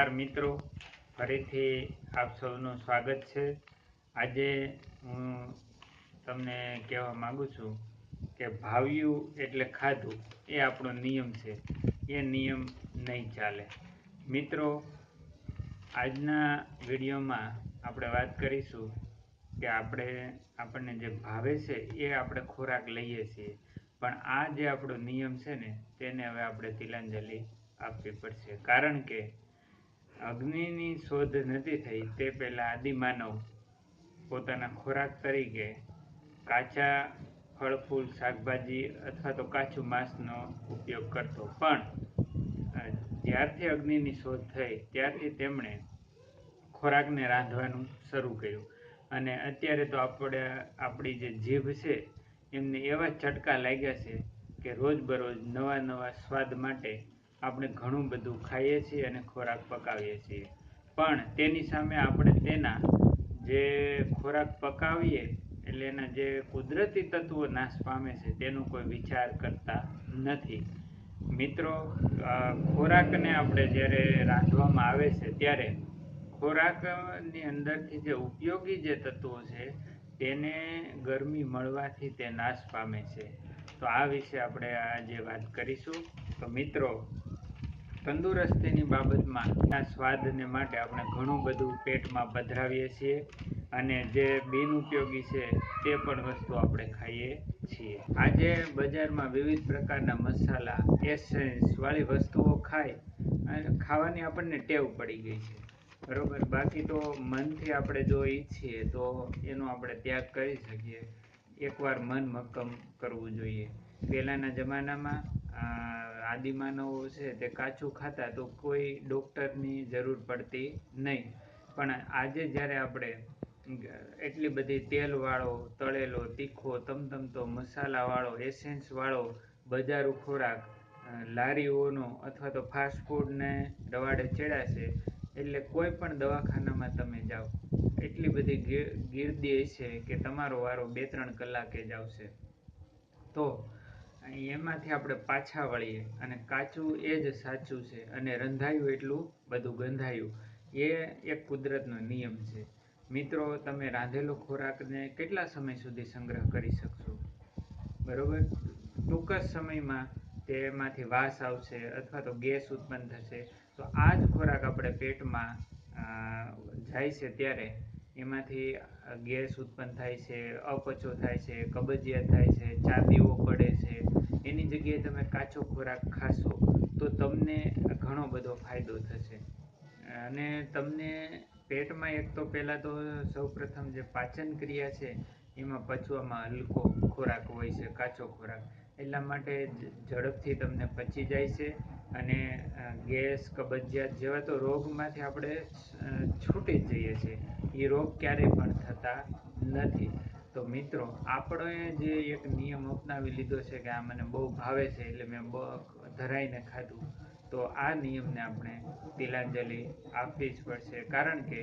નમસ્કાર મિત્રો, ફરીથી આપ સૌનું સ્વાગત છે। આજે હું તમને કહેવા માગું છું કે ભાવ્યું એટલે ખાધું એ આપણો નિયમ છે, એ નિયમ નહીં ચાલે। મિત્રો, આજના વિડીયોમાં આપણે વાત કરીશું કે આપણને જે ભાવે છે એ આપણે ખોરાક લઈએ છીએ, પણ આ જે આપણો નિયમ છે ને તેને હવે આપણે તિલાંજલિ આપવી પડશે। કારણ કે અગ્નિની શોધ નથી થઈ તે પહેલાં આદિમાનવ પોતાના ખોરાક તરીકે કાચા ફળ ફૂલ શાકભાજી અથવા તો કાચું માંસનો ઉપયોગ કરતો, પણ જ્યારથી અગ્નિની શોધ થઈ ત્યારથી તેમણે ખોરાકને રાંધવાનું શરૂ કર્યું। અને અત્યારે તો આપણી જે જીભ છે એમને એવા ચટકા લાગ્યા છે કે રોજબરોજ નવા નવા સ્વાદ માટે આપણે ઘણું બધું ખાઈએ છીએ અને ખોરાક પકાવીએ છીએ, પણ તેની સામે આપણે તેના જે ખોરાક પકાવીએ એટલે એના જે કુદરતી તત્વો નાશ પામે છે તેનો કોઈ વિચાર કરતા નથી। મિત્રો, ખોરાકને આપણે જ્યારે રાંધવામાં આવે છે ત્યારે ખોરાકની અંદરથી જે ઉપયોગી જે તત્વો છે તેને ગરમી મળવાથી તે નાશ પામે છે। તો આ વિશે આપણે આજે વાત કરીશું। તો મિત્રો, તંદુરસ્તીની બાબતમાં આ સ્વાદને માટે આપણે ઘણું બધું પેટમાં પધરાવીએ છીએ અને જે બિનઉપયોગી છે તે પણ વસ્તુ આપણે ખાઈએ છીએ। આજે બજારમાં વિવિધ પ્રકારના મસાલા એસેન્સવાળી વસ્તુઓ ખાવાની આપણને ટેવ પડી ગઈ છે, બરોબર। બાકી તો મનથી આપણે જો ઈચ્છીએ તો એનો આપણે ત્યાગ કરી શકીએ, એકવાર મન મક્કમ કરવું જોઈએ। પહેલાંના જમાનામાં આદિમાનવો છે તે કાચું ખાતા તો કોઈ ડૉક્ટરની જરૂર પડતી નહીં, પણ આજે જ્યારે આપણે એટલી બધી તેલવાળો, તળેલો, તીખો, તમતમતો મસાલાવાળો, એસેન્સવાળો બજારું ખોરાક લારીઓનો અથવા તો ફાસ્ટ ફૂડને રવાડે ચડ્યા છે, એટલે કોઈ પણ દવાખાનામાં તમે જાઓ એટલી બધી ગીર્દી હશે કે તમારો વારો 2-3 કલાકે જ આવશે। તો એમાંથી આપણે પાછા વળીએ અને કાચું એ જ સાચું છે અને રંધાયું એટલું બધું ગંધાયું, એ એક કુદરતનો નિયમ છે। મિત્રો, તમે રાંધેલો ખોરાકને કેટલા સમય સુધી સંગ્રહ કરી શકશો, બરોબર? ટૂંક જ સમયમાં તેમાંથી વાસ આવશે અથવા તો ગેસ ઉત્પન્ન થશે। તો આ જ ખોરાક આપણે પેટમાં જાય છે ત્યારે એમાંથી ગેસ ઉત્પન્ન થાય છે, અપચો થાય છે, કબજિયાત થાય છે, ચાંદીઓ પડે છે। એની જગ્યાએ તમે કાચો ખોરાક ખાશો તો તમને ઘણો બધો ફાયદો થશે અને તમને પેટમાં એક તો પહેલાં તો સૌપ્રથમ જે પાચન ક્રિયા છે એમાં પચવામાં હલકો ખોરાક હોય છે, કાચો ખોરાક, એટલા માટે ઝડપથી તમને પચી જાય છે અને ગેસ, કબજિયાત જેવા તો રોગમાંથી આપણે છૂટી જ જઈએ છીએ, એ રોગ ક્યારેય પણ થતા નથી। તો મિત્રો, આપણે જે એક નિયમ અપનાવી લીધો છે કે આ મને બહુ ભાવે છે એટલે મેં ધરાઈને ખાધું, તો આ નિયમને આપણે તિલાંજલિ આપવી જ પડશે। કારણ કે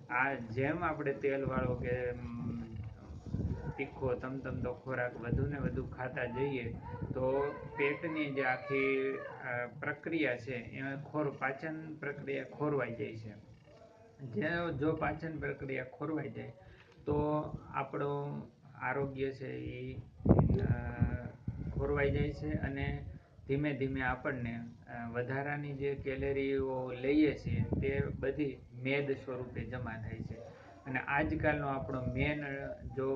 આ જેમ આપણે તેલવાળો કે તીખો તમતમતો ખોરાક વધુ ને વધુ ખાતા જઈએ તો પેટની જે આખી પ્રક્રિયા છે એ પાચન પ્રક્રિયા ખોરવાઈ જાય છે। જો પાચન પ્રક્રિયા ખોરવાઈ જાય તો આપણું આરોગ્ય છે એ ખોરવાઈ જાય છે અને ધીમે ધીમે આપણને વધારાની જે કેલેરીઓ લઈએ છીએ તે બધી મેદ સ્વરૂપે જમા થાય છે। અને આજકાલનો આપણો મેન જો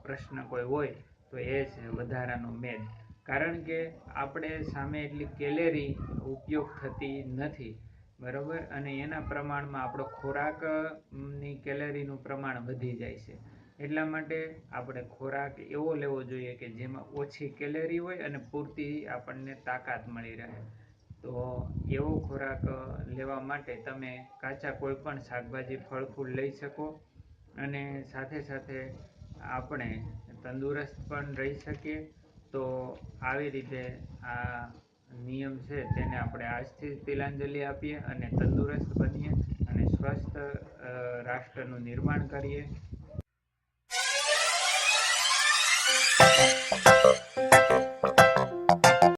પ્રશ્ન કોઈ હોય તો એ છે વધારાનો મેદ, કારણ કે આપણે સામે એટલી કેલેરી ઉપયોગ થતી નથી, બરાબર? અને એના પ્રમાણમાં આપણો ખોરાકની કેલેરીનું પ્રમાણ વધી જાય છે, એટલા માટે આપણે ખોરાક એવો લેવો જોઈએ કે જેમાં ઓછી કેલેરી હોય અને પૂરતી આપણને તાકાત મળી રહે। તો એવો ખોરાક લેવા માટે તમે કાચા કોઈ પણ શાકભાજી ફળ ફૂલ લઈ શકો અને સાથે સાથે આપણે તંદુરસ્ત પણ રહી શકીએ। તો આવી રીતે આ નિયમ છે તેને આપણે આજથી તિલાંજલિ આપીએ અને તંદુરસ્ત બનીએ અને સ્વસ્થ રાષ્ટ્રનું નિર્માણ કરીએ।